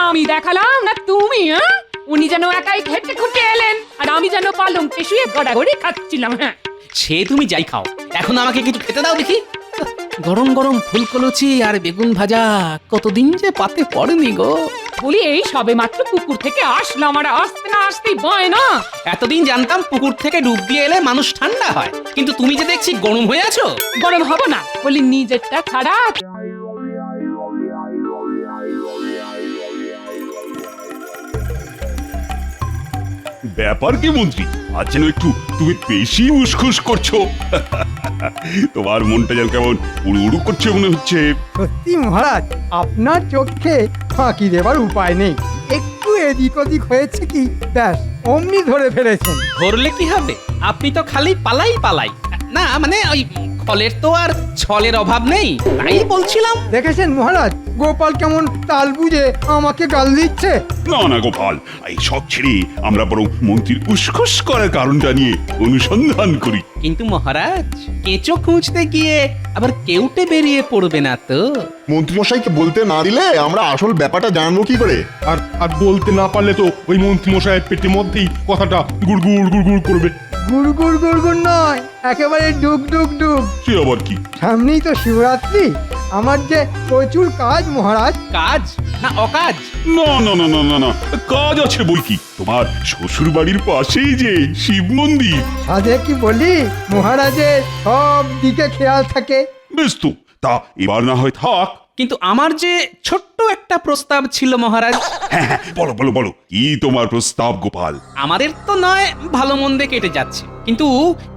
আমি দেখালাম না তুমি? উনি যেন একাই খেটে খুঁটে এলেন, আর আমি যেন পালঙ্কে শুয়ে গড়াগড়ি খাচ্ছিলাম। হ্যাঁ, সে তুমি যাই খাও, এখন আমাকে কিছু খেতে দাও দেখি। গরম গরম ফুলকলুচি আর বেগুন ভাজা কতদিন যে পাতে পড়েনি গো। বলি এই সবে মাত্র পুকুর থেকে আসলাম, আর আসতে না আসতেই ভয় না। এতদিন জানতাম পুকুর থেকে ডুব দিয়ে এলে মানুষ ঠান্ডা হয়, কিন্তু তুমি যে দেখছি গরম হয়ে আছো। গরম হব না, বলি নিজেরটা ছাড়া। ব্যাপার কি মন্ত্রী, আজ যেন একটু তুমি বেশি উসখুস করছো। তোমার মনটা যেন কেমন উড়ু উড়ু করছে মনে হচ্ছে। সত্যি মহারাজ, আপনার চোখে ফাঁকি দেবার উপায় নেই। একটু এদিক ওদিক হয়েছে কি, ব্যাস অমনি ধরে ফেলেছেন। ধরলে কি হবে, আপনি তো খালি পালাই পালাই। না মানে ওই ফলের তো আর ছলের অভাব নেই, তাই বলছিলাম। দেখেছেন মহারাজ, গোপাল কেমন তাল বুঝে আমাকে গাল দিচ্ছে। না না গোপাল, এই সব ছেড়ে আমরা বরং মন্ত্রীর উসখুস করার কারণটা নিয়ে অনুসন্ধান করি। কিন্তু মহারাজ, কেঁচো খুঁজতে গিয়ে আবার কেউটে বেরিয়ে পড়বে না তো? মন্ত্রীমশাইকে বলতে না দিলে আমরা আসল ব্যাপারটা জানবো কি করে? আর আর বলতে না পারলে তো ওই মন্ত্রী মশাইয়ের পেটের মধ্যেই কথাটা গুড়গুড় গুড়গুড় করবে। গুড়গুড় গুড়গুড় নয়, একেবারে ডুগ ডুগ ডুগ। সে আবার কি? সামনেই তো শিবরাত্রি, আমার যে প্রচুর কাজ মহারাজ। কাজ না অকাজ? না না না না না না, কাজ আছে বই কি। তোমার শ্বশুর বাড়ির পাশেই যে শিব মন্দির। সাধে কি বলি, মহারাজের সব দিকে খেয়াল থাকে। বেশ তো, তা এবার না হয় থাক। কিন্তু আমার যে ছোট্ট একটা প্রস্তাব ছিল মহারাজ। হ্যাঁ হ্যাঁ, বলো বলো বলো, কি তোমার প্রস্তাব গোপাল? আমাদের তো নয় ভালো মন্দে কেটে যাচ্ছে, কিন্তু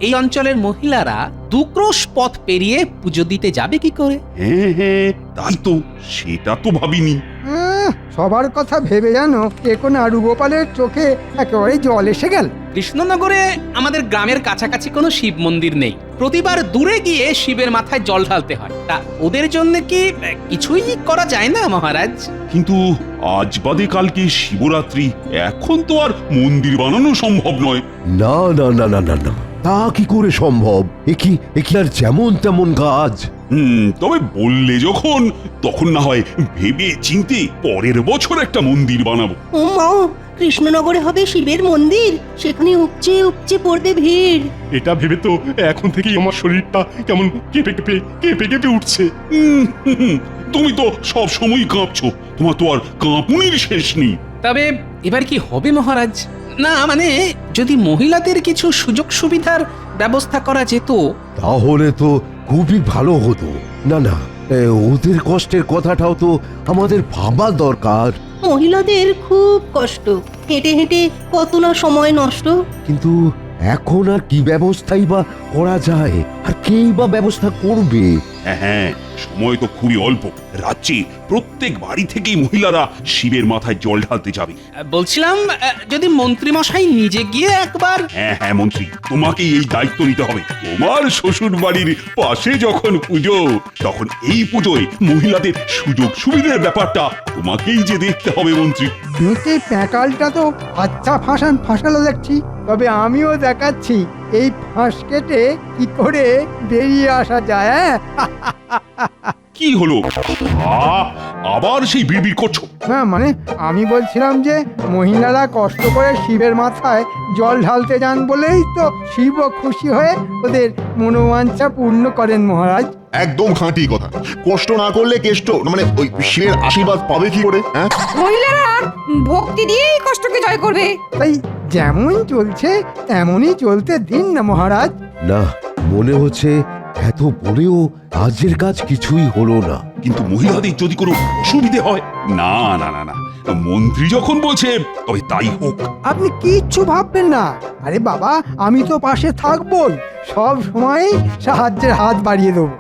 এই অঞ্চলের মহিলারা দুক্রোশ পথ পেরিয়ে পুজো দিতে যাবে কি করে? হ্যাঁ হ্যাঁ, তাই তো, সেটা তো ভাবিনি। সবার কথা ভেবে জানো এখন আরু গোপালের চোখে একেবারে জল এসে গেল। কৃষ্ণনগরে আমাদের গ্রামের কাছাকাছি কোনো শিব মন্দির নেই, প্রতিবার দূরে গিয়ে শিবের মাথায় জল ঢালতে হয়। তা ওদের জন্য কি কিছুই করা যায় না মহারাজ? কিন্তু আজ বাদে কালকে শিবরাত্রি, এখন তো আর মন্দির বানানো সম্ভব নয়। না না না না না না, তা কি করে সম্ভব? একি আর যেমন তেমন কাজ। তবে বললে যখন, তখন না হয় ভেবে চিন্তে পরের বছর একটা মন্দির বানাবো। ও মা, কৃষ্ণনগরে হবে শিবের মন্দির, সেখানে উপচে উপচে পড়বে ভিড়। এটা ভেবে তো এখন থেকেই আমার শরীরটা কেমন কেঁপে কেঁপে কেঁপে কেঁপে উঠছে। তুমি তো সব সময় কাঁপছো, তোমার তো আর কাঁপুনির শেষ নেই। তবে এবার কি হবে মহারাজ? না মানে যদি মহিলাদের কিছু সুযোগ সুবিধার ব্যবস্থা করা যেত। তাহলে তো খুবই ভালো হতো। না না, ওদের কষ্টের কথাটাও তো আমাদের ভাবা দরকার। মহিলাদের খুব কষ্ট, হেঁটে হেঁটে কত না সময় নষ্ট। কিন্তু এখন আর কি ব্যবস্থাই বা করা যায়, আর কেই বা ব্যবস্থা করবে? হ্যাঁ হ্যাঁ, সময় তো খুবই অল্প। রাজ্যে প্রত্যেক বাড়ি থেকেই মহিলারা শিবের মাথায় জল ঢালতে যাবে। বলছিলাম যদি মন্ত্রী মশাই নিজে গিয়ে একবার। হ্যাঁ হ্যাঁ মন্ত্রী, তোমাকেই এই দায়িত্ব নিতে হবে। তোমার শ্বশুর বাড়ির পাশে যখন পুজো, তখন এই পুজোয় মহিলাদের সুযোগ সুবিধার ব্যাপারটা তোমাকেই যে দেখতে হবে মন্ত্রী। মেয়েতে প্যাকালটা তো আচ্ছা ফাঁসালো দেখছি, তবে আমিও দেখাচ্ছি এই ফাঁস কেটে কি করে বেরিয়ে আসা যায়। কি হলো? আবার সেই বিড়বিড় করছো? না মানে আমি বলছিলাম যে মহিলারা কষ্ট করে শিবের মাথায় জল ঢালতে যান বলেই তো শিবও খুশি হয়ে ওদের মনোবাঞ্ছা পূর্ণ করেন মহারাজ। একদম খাঁটি কথা। কষ্ট না করলে কেষ্ট মানে ওই শিবের আশীর্বাদ পাবে কি করে? হ্যাঁ, মহিলারা ভক্তি দিয়েই কষ্টকে জয় করবে। তাই যেমন চলছে তেমনই চলতে দিন না মহারাজ। না, মনে হচ্ছে এত বলেও কাজের কাজ কিছুই হলো না। কিন্তু মহিলাদের যদি কোনো অসুবিধে হয়, না না না না, মন্ত্রী যখন বলছে তবে তাই হোক। আপনি কিচ্ছু ভাববেন না। আরে বাবা, আমি তো পাশে থাকবই, সব সময় সাহায্যের হাত বাড়িয়ে দেবো।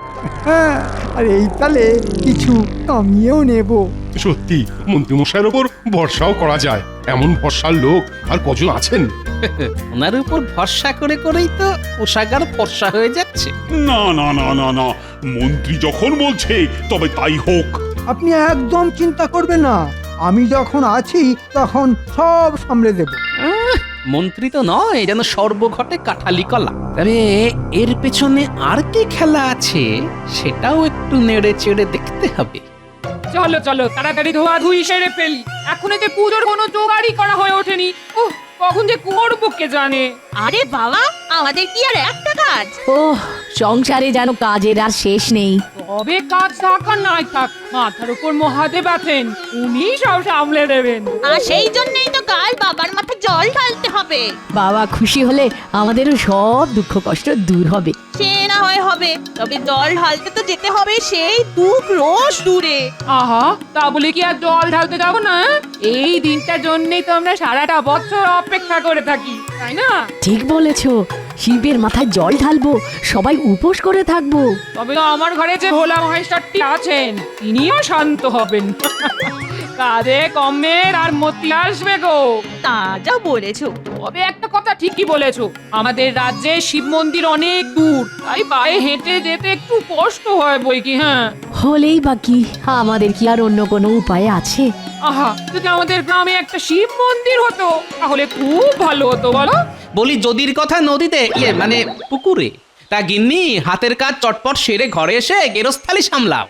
হ্যাঁ, আর এই তালে কিছু কামিয়েও নেব। সত্যি মন্ত্রী মশাইয়ের ওপর ভরসাও করা যায়, এমন ভরসার লোক আর কজন আছেন? ওনার উপর ভরসা করে করেই তো পোশাকার ফর্সা হয়ে যাচ্ছে। না না না না না, মন্ত্রী যখন বলছে তবে তাই হোক। আপনি একদম চিন্তা করবেন না, আমি যখন আছি তখন সব সামলে দেব। মন্ত্রী তো নয় যেন সর্বঘটে কাঠালি কলা। তবে এর পেছনে আর কি খেলা আছে সেটাও একটু নেড়ে চেড়ে দেখতে হবে। চলো চলো তাড়াতাড়ি ধোয়া ধুই সেরে ফেলি। এখনো যে পুজোর কোনো জোগাড়ই করা হয়ে ওঠেনি। ওহ, কখন যে করবো কে জানে। আরে বাবা, আমাদের কি আর একটা কাজ? ও সংসারে যেন কাজের আর শেষ নেই। তবে কাজ থাক আর নাই থাক, মাথার উপর মহাদেব আছেন, উনি সব সামলে দেবেন। আর সেই জন্যই তো কাল বাবার মাথায় জল ঢালতে হবে। বাবা খুশি হলে আমাদেরও সব দুঃখ কষ্ট দূর হবে। সে না হয় হবে, তবে জল ঢালতে তো যেতে হবে সেই 2 ক্রোশ দূরে। আহা, তা বলে কি আর জল ঢালতে যাবো না? এই দিনটার জন্যই তো আমরা সারাটা বছর অপেক্ষা করে থাকি, তাই না? ঠিক বলেছো, শিবের মাথায় জল ঢালবো, সবাই উপোস করে থাকবো। তবে তো আমার ঘরে যে ভোলা মহেশ্বরটি আছেন, তিনিও শান্ত হবেন। কাজে কমের আর মতি আসবে গো। তা যা বলেছো। তবে একটা কথা ঠিকই বলেছো, আমাদের রাজ্যে শিব মন্দির অনেক দূর, তাই পায়ে হেঁটে যেতে একটু কষ্ট হয় বই কি। হ্যাঁ, হলেই বাকি, আমাদের কি আর অন্য কোনো উপায় আছে? আহা, যদি আমাদের গ্রামে একটা শিব মন্দির হতো তাহলে খুব ভালো হতো, বলো? বলি যদির কথা নদীতে মানে পুকুরে, তা গিন্নি হাতের কাজ চটপট সেরে ঘরে এসে গেরস্থালি সামলাও।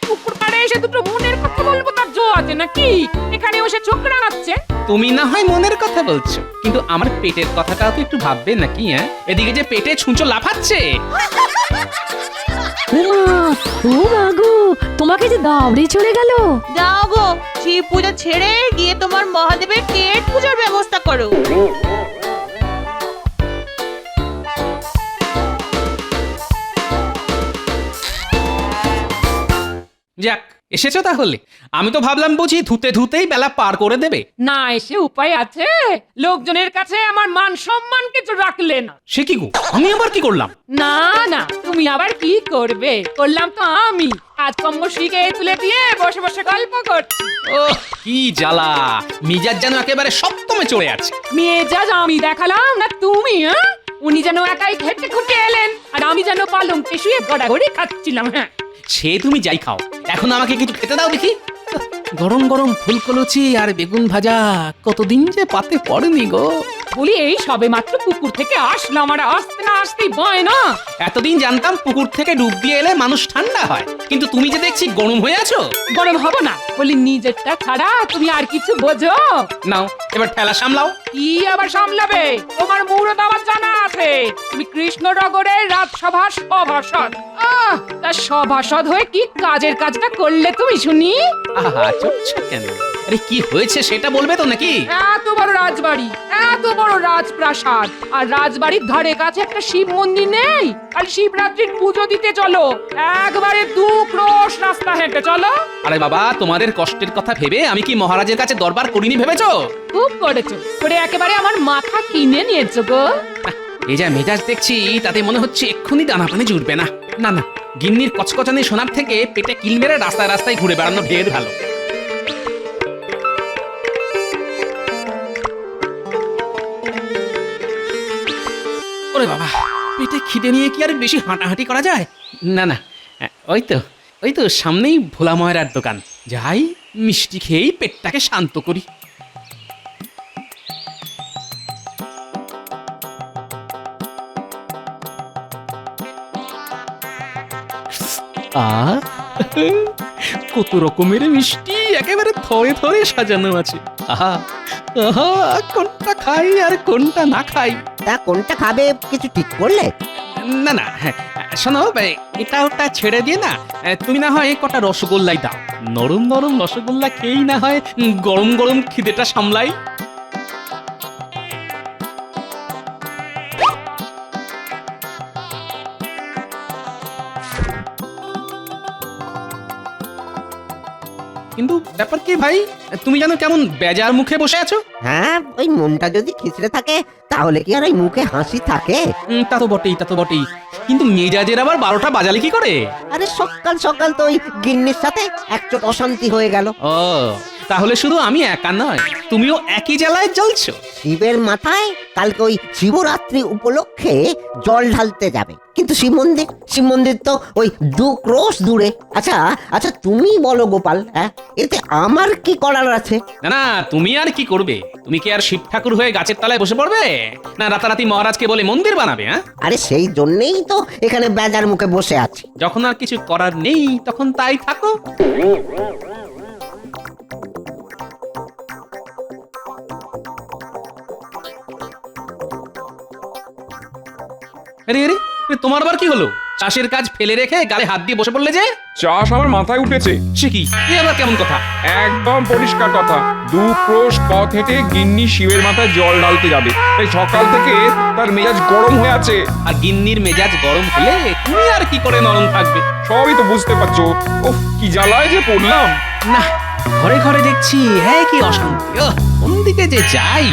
পুকুর পাড়ে এসে দুটো মনের কথা বলবো তার জো আছে নাকি? এখানে বসে চোখ রাঙাচ্ছে। তুমি না হয় মনের কথা বলছো, কিন্তু আমার পেটের কথাটাও তো একটু ভাববে নাকি? হ্যাঁ, এদিকে যে পেটে ছুঁচো লাফাচ্ছে। ও মা গো, তোমাকে যে দাবড়ে চলে গেল। যাও গো, শিব পূজা ছেড়ে গিয়ে তোমার মহাদেবের পেট পূজার ব্যবস্থা করো। যাক, এসেছো তাহলে। আমি তো ভাবলাম বুঝি ধুতে ধুতেই বেলা পার করে দেবে। না এসে উপায় আছে? লোকজনের কাছে আমার মান সম্মান কিছু রাখলে না। সে কি গো, আমি আবার কি করলাম? না না, তুমি আবার কি করবে? করলাম তো আমি। কাজকর্ম শিখে তুলে দিয়ে বসে বসে গল্প করছি। ও কি জ্বালা, মিজাজ যেন একেবারে সপ্তমে চলে আছে। মেজাজ আমি দেখালাম না তুমি? হ্যাঁ, উনি যেন একাই খেটে খুঁটে এলেন, আর আমি যেন পালঙ্কে শুয়ে গড়াগড়ি খাচ্ছিলাম। হ্যাঁ, সে তুমি যাই খাও, এখন আমাকে কিছু খেতে দাও দেখি। গরম গরম ফুলকলুচি আর বেগুন ভাজা কতদিন যে পাতে পড়েনি গো। বলি এই সবে মাত্র পুকুর থেকে আসলাম, আর আসতে না আসতেই ভয় না। এতদিন জানতাম পুকুর থেকে ডুব দিয়ে এলে মানুষ ঠান্ডা হয়, কিন্তু তুমি যে দেখছি গরম হয়ে আছো। গরম হবো না? বলি নিজেরটা ছাড়া তুমি আর কিছু বোঝো? নাও এবার ঠেলা সামলাও। কি আবার সামলাবে? তোমার মুহূর্ত আমার জানা আছে। তুমি কৃষ্ণনগরের রাজসভার সভাসদ। তা সভাসদ হয়ে কি কাজের কাজটা করলে তুমি শুনি? আহা, চুপছে কেন? আরে কি হয়েছে সেটা বলবে তো নাকি? এত বড় রাজবাড়ি, এত বড় রাজপ্রাসাদ, আর রাজবাড়ির ধারে কাছে একটা শিব মন্দির নেই? আর শিবরাত্রির পুজো দিতে চলো, একবারে 2 ক্রোশ রাস্তা হেঁটে চলো। আরে বাবা, তোমাদের কষ্টের কথা ভেবে আমি কি মহারাজের কাছে দরবার করিনি ভেবেছো? খুব করেছো, করে একেবারে আমার মাথা কিনে নিয়েছো গো। এই যা মেজাজ দেখছি, তাতে মনে হচ্ছে এক্ষুনি দানা পানি জুড়বে না। না না, গিন্নির কচকচানি শোনার থেকে পেটে কিল মেরে রাস্তায় রাস্তায় ঘুরে বেড়ানো ঢের ভালো। ওরে বাবা, পেটে খিদে নিয়ে কি আর বেশি হাঁটাহাঁটি করা যায়? না না, ওই তো সামনেই ভোলা ময়রার দোকান। যাই, মিষ্টি খেয়েই পেটটাকে শান্ত করি। কত রকমের মিষ্টি একেবারে থরে থরে সাজানো আছে। আহা আহা, কোনটা খাই আর কোনটা না খাই। তা কোনটা খাবে কিছু ঠিক করলে? না না, হ্যাঁ শোনো, এটা ওটা ছেড়ে দিয়ে না, তুমি না হয় কটা রসগোল্লাই দাও। নরম নরম রসগোল্লা খেয়েই না হয় গরম গরম খিদেটা সামলাই। কিন্তু ব্যাপার কি ভাই, তুমি জানো কেমন বেজার মুখে বসে আছো? হ্যাঁ, ওই মনটা যদি খিচড়ে থাকে তাহলে কি আর ওই মুখে হাসি থাকে? তা তো বটেই, কিন্তু মেজাজের আবার 12টা বাজালে কি করে? আরে সকাল সকাল তো ওই গিন্নির সাথে একচোট অশান্তি হয়ে গেল। ও, তাহলে শুধু আমি একা নয়, তুমিও একই জ্বালায় জ্বলছো। শিবের মাথায় কালকে ওই শিবরাত্রি উপলক্ষে জল ঢালতে যাবে, কিন্তু শিব মন্দির তো ওই 2 ক্রোশ দূরে। আচ্ছা তুমি বলো গোপাল, হ্যাঁ এতে আমার কি করার আছে? না না, তুমি আর কি করবে? তুমি কি আর শিব ঠাকুর হয়ে গাছের তলায় বসে পড়বে, না রাতারাতি মহারাজকে বলে মন্দির বানাবে? হ্যাঁ, আরে সেই জন্যেই তো এখানে বেজার মুখে বসে আছি। যখন আর কিছু করার নেই তখন তাই থাকো। আরে আরে আরে, তোমার আবার কি হলো? চাষের কাজ ফেলে রেখে গালে হাত দিয়ে বসে পড়লে যে? চাষ আমার মাথায় উঠেছে। সে কি, এ আবার কেমন কথা? একদম পরিষ্কার কথা। 2 ক্রোশ পথ হেঁটে গিন্নি শিবের মাথায় জল ঢালতে যাবে, তাই সকাল থেকে তার মেজাজ গরম হয়ে আছে। আর গিন্নির মেজাজ গরম হলে তুমি আর কি করে নরম থাকবে? সবই তো বুঝতে পারছো। ওহ, কি জ্বালায় যে পড়লাম। না, ঘরে ঘরে দেখছি কি অশান্তি। কোন দিকে যে যাই।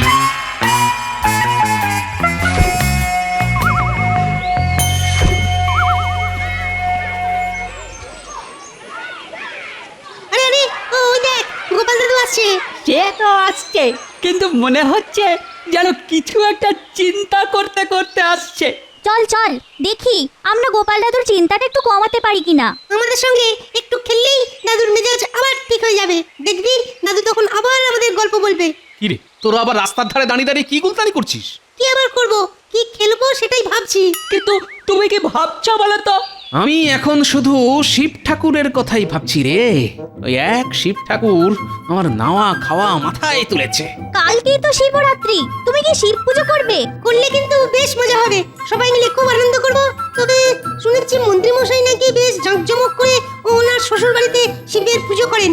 আরে আরে, ওই দেখ গোপাল দাদু আসছে। সে তো আসছে, কিন্তু মনে হচ্ছে যেন কিছু একটা চিন্তা করতে করতে আসছে। চল চল দেখি আমরা গোপাল দাদুর চিন্তাটা একটু কমাতে পারি কিনা। আমাদের সঙ্গে একটু খেললেই দাদুর মেজাজ আবার ঠিক হয়ে যাবে। দেখবি দাদু তখন আবার আমাদের গল্প বলবে। কি রে, তোরা আবার রাস্তার ধারে দাঁড়িয়ে দাঁড়িয়ে কি গুলতানি করছিস? কি আবার করব, কি খেলবো সেটাই ভাবছি। কিন্তু তুমি কি ভাবছো বলো তো? আমি এখন শুধু শিব ঠাকুরের কথাই ভাবছি রে। ওই এক শিব ঠাকুর আমার নাওয়া খাওয়া মাথায় তুলেছে। কালকেই তো শিবরাত্রি, তুমি কি শিব পুজো করবে? করলে কিন্তু বেশ মজা হবে, সবাই মিলে খুব আনন্দ করব। তবে শুনেছি মন্ত্রী মশাই নাকি বেশ জাঁকজমক করে ওনার শ্বশুর বাড়িতে শিবের পুজো করেন।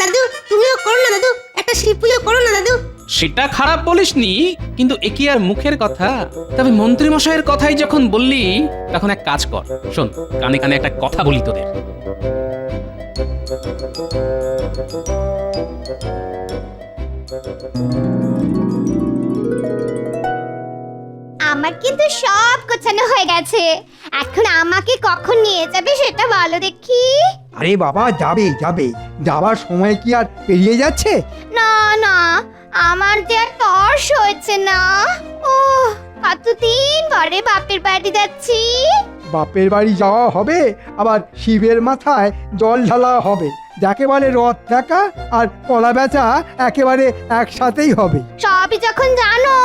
দাদু তুমিও করো না দাদু, একটা শিব পুজো করো না দাদু। সেটা খারাপ বলিসনি, কিন্তু এ কি আর মুখের কথা? তবে মন্ত্রী মশাইয়ের কথাই যখন বললি, তখন এক কাজ কর, শোন, কানে কানে একটা কথা বলি তোদের। আমার কিন্তু সব গোছানো হয়ে গেছে, এখন আমাকে কখন নিয়ে যাবে সেটা বলো দেখি। আরে বাবা, যাবে যাবে, যাবার সময় কি আর পেরিয়ে যাচ্ছে? না না, আমার যে আর তর্স হয়েছে না। ও কতদিন পরে বাপের বাড়ি যাচ্ছি। বাপের বাড়ি যাওয়া হবে, আবার শিবের মাথায় জল ঢালা হবে, যাকে বলে রথ দেখা আর কলা বেচা একেবারে একসাথেই হবে। সবই যখন জানো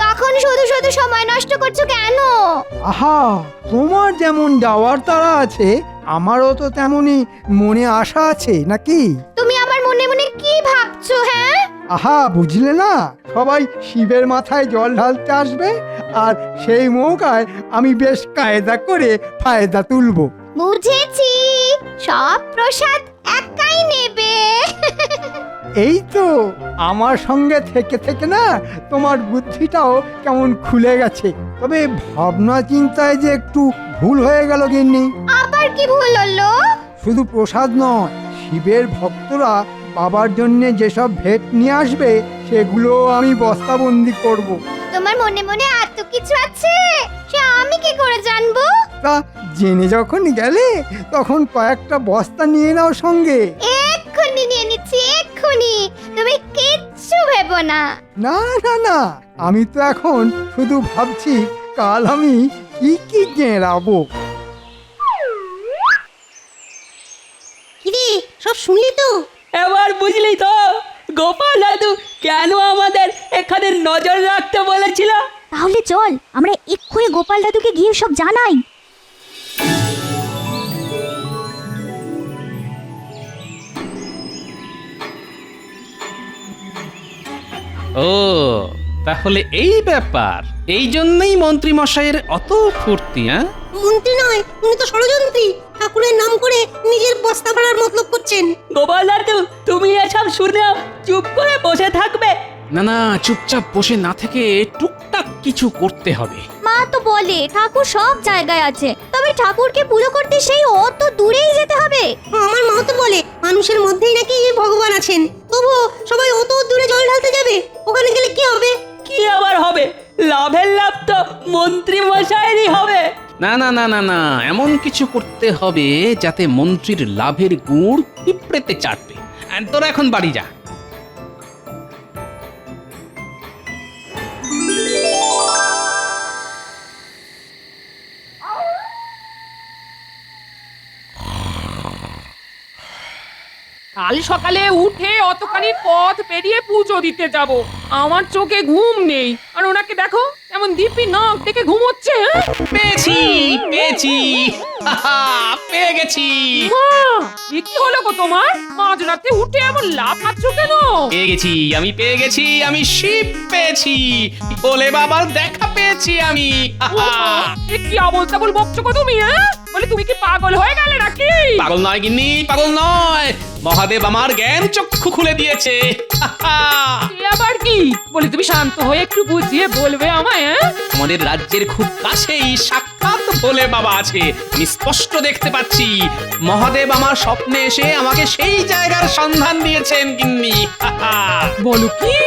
তখন শুধু শুধু সময় নষ্ট করছো কেন? আহা, তোমার যেমন যাওয়ার তাড়া আছে, আমারও তো তেমনই মনে আশা আছে নাকি? তুমি আমার মনে মনে কি ভাবছো? হ্যাঁ, আহা, বুঝলে না, সবাই শিবের মাথায় জল ঢালতে আসবে, আর সেই মৌকায় আমি বেশ কায়দা করে ফায়দা তুলবো। বুঝেছি, সব প্রসাদ একাই নেবে। এই তো, আমার সঙ্গে থেকে থেকে না তোমার বুদ্ধিটাও কেমন খুলে গেছে। তবে ভাবনা চিন্তায় যে একটু ভুল হয়ে গেল গিন্নি। আবার কি ভুল হলো? শুধু প্রসাদ নয়, শিবের ভক্তরা বাবার জন্য যেসব ভেট নিয়ে আসবে সেগুলো আমি বস্তাবন্দি করব। তোমার মনে মনে এত কিছু আছে, সে আমি কি করে জানবো? তা জেনে যখন গেলে তখন কয়েকটা বস্তা নিয়ে নাও সঙ্গে। এক্ষুনি নিয়ে নিচ্ছি, এক্ষুনি, তুমি কিচ্ছু ভেবো না। না না না, আমি তো এখন শুধু ভাবছি কাল আমি কি কি জেরাবো। কিরে, সব শুনলি তো? এবার বুঝলি তো গোপাল দাদু কেন আমাদের এখানে নজর রাখতে বলেছিল? তাহলে চল আমরা এক্ষুনি গোপাল দাদুকে গিয়ে সব জানাই। ও, তাহলে এই ব্যাপার, এই জন্যই মন্ত্রী মশাইয়ের অত ফুর্তি। হ্যাঁ, মন্ত্রী নয়, উনি তো ষড়যন্ত্রী। ঠাকুরের নাম করে নিজের বস্তা ভাড়ার মতলব করছেন। গোপাল দাদু তুমি এসব শুনে চুপ করে বসে থাকবে? না না, চুপচাপ বসে না থেকে টুকটাক কিছু করতে হবে। মা তো বলে ঠাকুর সব জায়গায় আছে, তবে ঠাকুরকে পুজো করতে সেই অত দূরেই যেতে হবে। আমার মা তো বলে মানুষের মধ্যেই নাকি ভগবান আছেন, তবুও সবাই অত দূরে জল ঢালতে যাবে। ওখানে গেলে কি হবে? কি আবার হবে? লাভের লাভ তো মন্ত্রী মশাইয়েরই হবে। না না না না না, এমন কিছু করতে হবে যাতে মন্ত্রীর লাভের গুড় পিঁপড়েতে চাটবে। আর তোরা এখন বাড়ি যা। কাল সকালে উঠে অতখানি পথ পেরিয়ে পুজো দিতে যাব। আমার চোখে ঘুম নেই, আর ওনাকে দেখো এমন দিব্যি নাক দেখে ঘুমোচ্ছে। হ্যাঁ? পেয়েছি পেয়েছি, হাহা, পেয়ে গেছি। মা, এ কি হলো গো তোমার? মাঝরাতে উঠে এমন লাফাচ্ছ কেন? পেয়ে গেছি, আমি পেয়ে গেছি, আমি শিব পেয়েছি, ভোলে বাবার দেখা পেয়েছি আমি। হাহা। এ কি আবল তাবল বকছো গো তুমি? হ্যাঁ, বলে তুমি কি পাগল হয়ে গেলে নাকি? পাগল নয় গিন্নি, পাগল নয়, মহাদেব আমার জ্ঞান চক্ষু খুলে দিয়েছে। হাহা। এ আবার কি? বলে তুমি শান্ত হয়ে একটু বুঝিয়ে বলবে আমায়? হ্যাঁ, আমাদের রাজ্যের খুব কাছেই সাক্ষাৎ ভোলে বাবা আছে, আমি স্পষ্ট দেখতে পাচ্ছি। মহাদেব আমার স্বপ্নে এসে আমাকে সেই জায়গার সন্ধান দিয়েছেন গিন্নি। হাহা। বলো কি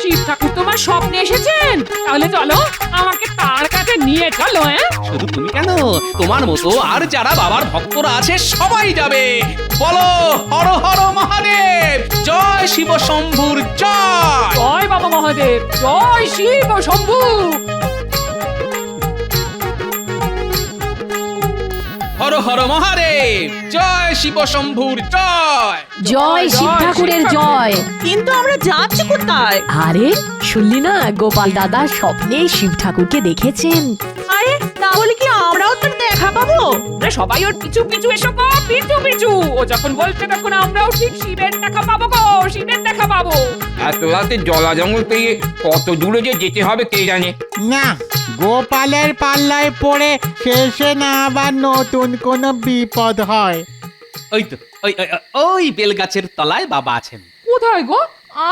শিব ঠাকুর তোমার স্বপ্নে এসেছেন? তাহলে চলো আমাকে তার কাছে নিয়ে চলো। হ্যাঁ, শুধু তুমি কেন, তোমার মতো আর যারা বাবার ভক্তরা আছে সবাই যাবে। বলো হর হর মহাদেব, জয় শিব শম্ভুর জয়। জয় বাবা মহাদেব, জয় শিব শম্ভু। হর হর মহাদেব, জয় শিব শম্ভুর জয়। জয় শিব ঠাকুরের জয়। কিন্তু আমরা যাচ্ছি কোথায়? আরে শুনলি না, গোপাল দাদা স্বপ্নে শিব ঠাকুরকে দেখেছেন। আরে তাহলে কি আমরাও তো দেখা পাবো? আমরা সবাই ওর পিছু পিছু এসো গো, পিছু পিছু। ও যখন বলছে তখন আমরাও ঠিক শিবের দেখা পাবো গো, শিবের দেখা পাবো। এত রাতে জলা জঙ্গল পেয়ে কত দূরে যে যেতে হবে কে জানে। না, গোপালের পাল্লায় পড়ে শেষে না আবার নতুন কোনো বিপদ হয়। ওই তো ওই ওই, ওই বেলগাছের তলায় বাবা আছেন। কোথায় গো?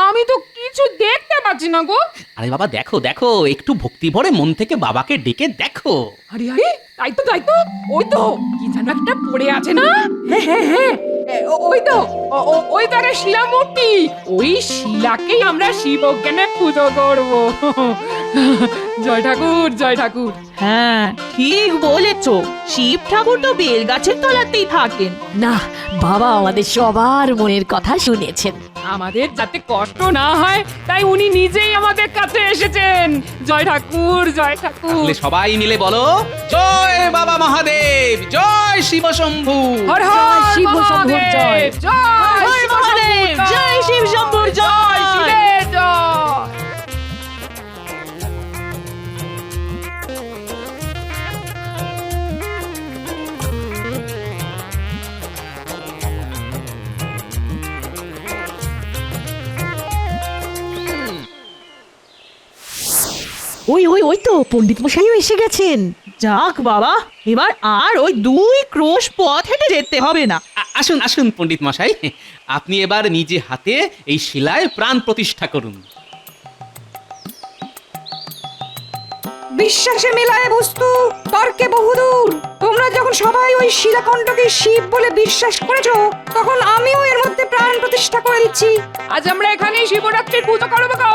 আমি তো কিছু দেখতে পাচ্ছি না গো। আরে বাবা দেখো দেখো, একটু ভক্তি ভরে মন থেকে বাবাকে ডেকে দেখো। আরে আরে, তাই তো তাই তো, ওই তো কি যেন একটা পড়ে আছে না? হ্যাঁ হ্যাঁ হ্যাঁ, ওই তো ওই তো একটা শিলা মূর্তি। ওই শিলাকেই আমরা শিব জ্ঞানে পুজো করব। জয় ঠাকুর, জয় ঠাকুর। হ্যাঁ ঠিক বলেছো, শিব ঠাকুর তো বেল গাছের তলাতেই থাকেন। না, বাবা আমাদের সবার মনের কথা শুনেছেন। আমাদের যাতে কষ্ট না হয় তাই উনি নিজেই আমাদের কাছে এসেছেন। জয় ঠাকুর, জয় ঠাকুর। তাহলে সবাই মিলে বলো, জয় বাবা মহাদেব, জয় শিব শম্ভু। হর হর শিব শম্ভুর জয়। জয় মহাদেব, জয় শিব শম্ভুর জয়। শিবের জয়। ওই ওই ওই তো পণ্ডিত মশাইও এসে গেছেন। যাক বাবা, এবার আর ওই 2 ক্রোশ পথ হেঁটে যেতে হবে না। আসুন আসুন পণ্ডিত মশাই, আপনি এবার নিজে হাতে এই শিলায় প্রাণ প্রতিষ্ঠা করুন। বিশ্বাসে মেলায় বস্তু, তর্কে বহুদূর। তোমরা যখন সবাই ওই শিলাখণ্ডকে শিব বলে বিশ্বাস করেছো, তখন আমিও এর মধ্যে প্রাণ প্রতিষ্ঠা করে দিচ্ছি। আজ আমরা এখানে শিবরাত্রির পুজো করবো গো।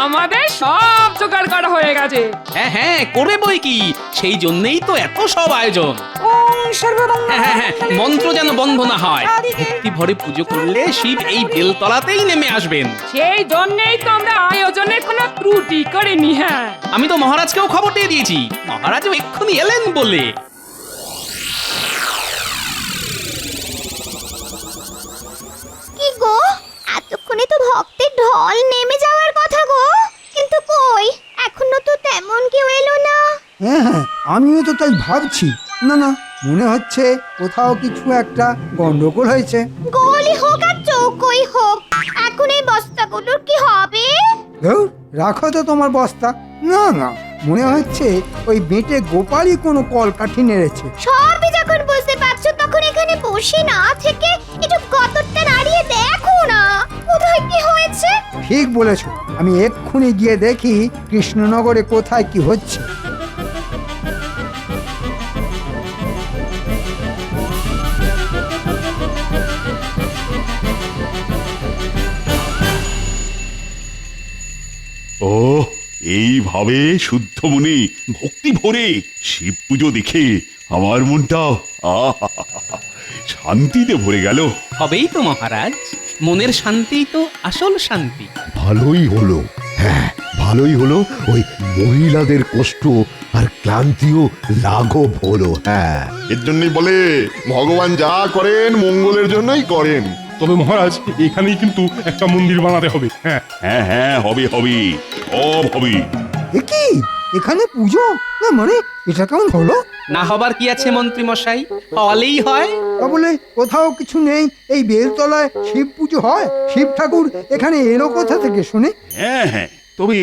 আমাদের সব জোগাড় করা হয়ে গেছে। হ্যাঁ হ্যাঁ, করবে বই কি, সেই জন্যই তো এত সব আয়োজন। ওং সর্বমঙ্গল। হ্যাঁ হ্যাঁ, মন্ত্র যেন বন্ধ না হয়। ভক্তি ভরে পুজো করলে শিব এই বেলতলাতেই নেমে আসবেন। সেই জন্যই তো আমরা আয়োজনে কোনো ত্রুটি করিনি। হ্যাঁ, আমি তো মহারাজকেও খবর দিয়ে দিয়েছি, মহারাজও এক্ষুনি এলেন বলে। কি গো, এতক্ষণে তো ভক্তের ঢল নেমে যাওয়ার কথা গো, কিন্তু কই এখনো তো তেমন কেউ এলো না। হ্যাঁ হ্যাঁ, আমিও তো তাই ভাবছি। না না, মনে হচ্ছে কোথাও কিছু একটা গন্ডগোল হয়েছে। গোলই হোক আর চৌকোই হোক, এখন এই বস্তাগুলোর কি হবে? ধুর, রাখো তো তোমার বস্তা। না না, মনে হচ্ছে ওই বেটে গোপালই কোনো কলকাঠি নেড়েছে। সবই যখন বুঝতে পারছো, তখন এখানে বসে না থেকে একটু গতরটা নাড়িয়ে দেখো না, কোথায় কি হয়েছে। ঠিক বলেছো, আমি এক্ষুনি গিয়ে দেখি কৃষ্ণনগরে কোথায় কি হচ্ছে। ও, এইভাবে শুদ্ধ মনে ভক্তি ভরে শিব পুজো দেখে আমার মনটাও শান্তিতে ভরে গেল। হবেই তো মহারাজ, মনের শান্তি তো আসল শান্তি। ভালোই হলো, হ্যাঁ ভালোই হলো। ওই মহিলাদের কষ্ট আর ক্লান্তিও লাঘব হলো। হ্যাঁ, এর জন্যই বলে ভগবান যা করেন মঙ্গলের জন্যই করেন। তবে মহারাজ এখানেই কিন্তু একটা মন্দির বানাতে হবে। হ্যাঁ হ্যাঁ হ্যাঁ, হবে হবে, সব হবে। এ কি এখানে পুজো? না মানে এটা কেমন হলো? না হবার কি আছে মন্ত্রী মশাই, হলেই হয়। তা বলে কোথাও কিছু নেই, এই বেলতলায় শিব পুজো হয়? শিব ঠাকুর এখানে এলো কোথা থেকে শুনে? হ্যাঁ হ্যাঁ, তবে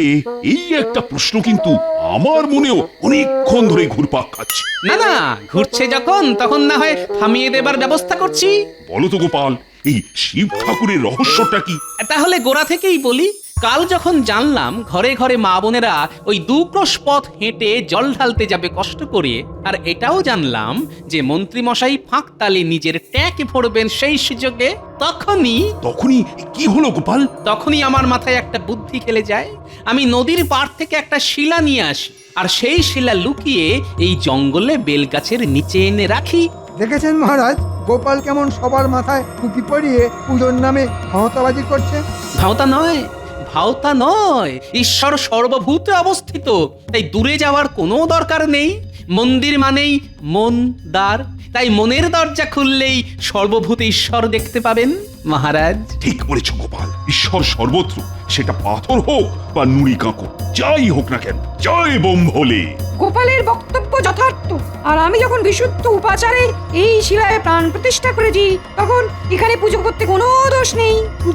এই একটা প্রশ্ন কিন্তু আমার মনেও অনেকক্ষণ ধরে ঘুরপাক খাচ্ছে। না না, ঘুরছে যখন তখন না হয় থামিয়ে দেবার ব্যবস্থা করছি। বলো তো গোপাল, এই শিব ঠাকুরের রহস্যটা কি? তাহলে গোড়া থেকেই বলি। কাল যখন জানলাম ঘরে ঘরে মা বোনেরা ওই 2 ক্রোশ পথ হেঁটে জল ঢালতে যাবে কষ্ট করে, আর এটাও জানলাম যে মন্ত্রী মশাই ফাঁক তালে নিজের ট্যাকে ভরবেন সেই সুযোগে, তখনই কি হলো গোপাল? তখনই আমার মাথায় একটা বুদ্ধি খেলে যায়। আমি নদীর পাড় থেকে একটা শিলা নিয়ে আসি, আর সেই শিলা লুকিয়ে এই জঙ্গলে বেলগাছের নিচে এনে রাখি। দেখেছেন মহারাজ, গোপাল কেমন সবার মাথায় টুপি পরিয়ে পুজোর নামে ক্ষমতাবাজি করছে? ভাওতা নয়, ঈশ্বর সর্বভূতে অবস্থিত, তাই দূরে যাওয়ার কোনো দরকার নেই। মন্দির মানেই মন দ্বার, তাই মনের দরজা খুললেই সর্বভূতে ঈশ্বর দেখতে পাবেন মহারাজ। ঠিক বলেছ গোপাল, ঈশ্বর সর্বত্র, সেটা পাথর হোক বা নুড়ি কাঁকর, যাই হোক না কেন, জয় বোম ভোলে। গোপালের বক্তব্য যথার্থ। আর আমি যখন বিশুদ্ধ উপাচারে এই শিলায় প্রাণ প্রতিষ্ঠা করেছি, তখন এখানে পুজো করতে কোনো দোষ নেই।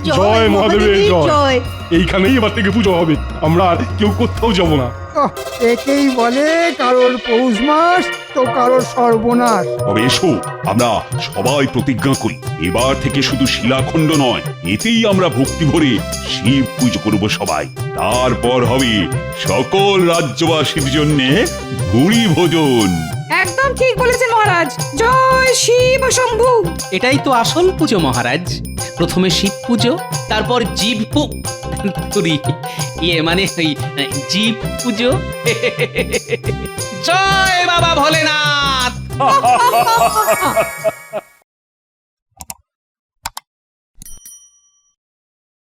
জয় মহাদেবের জয়। এইখানেই এবার থেকে পুজো হবে, আমরা আর কেউ কোথাও যাব না। একেই বলে কারোর পৌষ মাস তো কারোর সর্বনাশ। তবে এসো আমরা সবাই প্রতিজ্ঞা করি, এবার থেকে শুধু শিলাখণ্ড নয়, এতেই আমরা ভক্তি ভরে শিব পুজো করব সবাই। তারপর হবে সকল রাজ্যবাসীর জন্য ভুরি ভোজন। একদম ঠিক বলেছেন মহারাজ। জয় শিব শম্ভু। এটাই তো আসল পুজো মহারাজ। প্রথমে শিব পুজো, তারপর জীব মানে ওই জীব পুজো। জয় বাবা ভোলেনাথ।